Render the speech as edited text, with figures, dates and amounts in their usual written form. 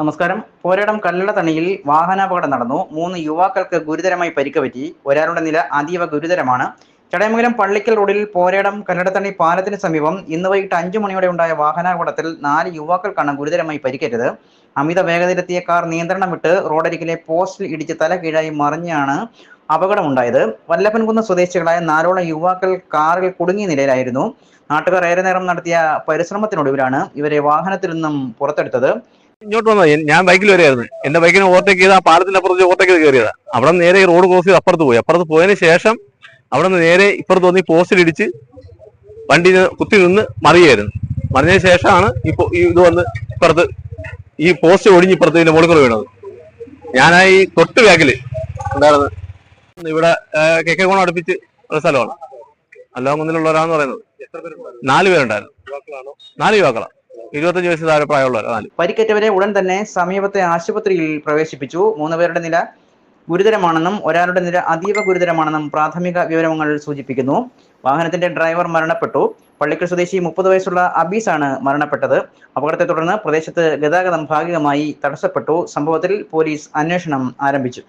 നമസ്കാരം. പോരാടം കല്ലടതണിയിൽ വാഹനാപകടം നടന്നു. 3 യുവാക്കൾക്ക് ഗുരുതരമായി പരിക്ക് പറ്റി. ഒരാളുടെ നില അതീവ ഗുരുതരമാണ്. ചടയമംഗലം പള്ളിക്കൽ റോഡിൽ പോരാടം കല്ലടതണി പാലത്തിന് സമീപം ഇന്ന് വൈകിട്ട് 5 മണിയോടെ ഉണ്ടായ വാഹനാപകടത്തിൽ 4 യുവാക്കൾക്കാണ് ഗുരുതരമായി പരിക്കേറ്റത്. അമിത വേഗതയിലെത്തിയ കാർ നിയന്ത്രണം വിട്ട് റോഡരികിലെ പോസ്റ്റിൽ ഇടിച്ച് തല കീഴായി മറിഞ്ഞാണ് അപകടമുണ്ടായത്. വല്ലഭൻകുന്ന് സ്വദേശികളായ 4ഓളം യുവാക്കൾ കാറിൽ കുടുങ്ങിയ നിലയിലായിരുന്നു. നാട്ടുകാർ ഏറെ നേരം നടത്തിയ പരിശ്രമത്തിനൊടുവിലാണ് ഇവരെ വാഹനത്തിൽ നിന്നും പുറത്തെടുത്തത്. ഇങ്ങോട്ട് വന്നത് ഞാൻ ബൈക്കിൽ വരെയായിരുന്നു. എന്റെ ബൈക്കിനെ ഓവർടേക്ക് ചെയ്ത് ആ പാലത്തിന്റെ അപ്പുറത്ത് ഓവർടേക്ക് ചെയ്ത് കയറിയതാ. അവിടെ നേരെ ഈ റോഡ് ക്രോസ് ചെയ്ത് അപ്പുറത്ത് പോയതിനു ശേഷം അവിടെ നിന്ന് നേരെ ഇപ്പുറത്ത് വന്ന് ഈ പോസ്റ്റിൽ ഇടിച്ച് വണ്ടി കുത്തി നിന്ന് മറിയായിരുന്നു. മറിഞ്ഞതിന് ശേഷമാണ് ഇത് വന്ന് ഇപ്പുറത്ത് ഈ പോസ്റ്റ് ഒടിഞ്ഞ് ഇപ്പുറത്ത് ഇതിന്റെ മുകളിൽ വീണത്. ഞാൻ ഈ തൊട്ട് ബാക്കില് ഉണ്ടായിരുന്നത് ഇവിടെ കേക്കോണം അടുപ്പിച്ച് ഉള്ള സ്ഥലമാണ്. അല്ലാങ്കുന്നിലുള്ളവരാന്ന് പറയുന്നത് 4 പേരുണ്ടായിരുന്നു. 4 യുവാക്കളാണ്. 25 വയസ്സ് താഴെ പ്രായമുള്ളവർ. പരിക്കേറ്റവരെ ഉടൻ തന്നെ സമീപത്തെ ആശുപത്രിയിൽ പ്രവേശിപ്പിച്ചു. 3 പേരുടെ നില ഗുരുതരമാണെന്നും ഒരാളുടെ നില അതീവ ഗുരുതരമാണെന്നും പ്രാഥമിക വിവരങ്ങൾ സൂചിപ്പിക്കുന്നു. വാഹനത്തിന്റെ ഡ്രൈവർ മരണപ്പെട്ടു. പള്ളിക്കൽ സ്വദേശി 30 വയസ്സുള്ള അബീസാണ് മരണപ്പെട്ടത്. അപകടത്തെ തുടർന്ന് പ്രദേശത്ത് ഗതാഗതം ഭാഗികമായി തടസ്സപ്പെട്ടു. സംഭവത്തിൽ പോലീസ് അന്വേഷണം ആരംഭിച്ചു.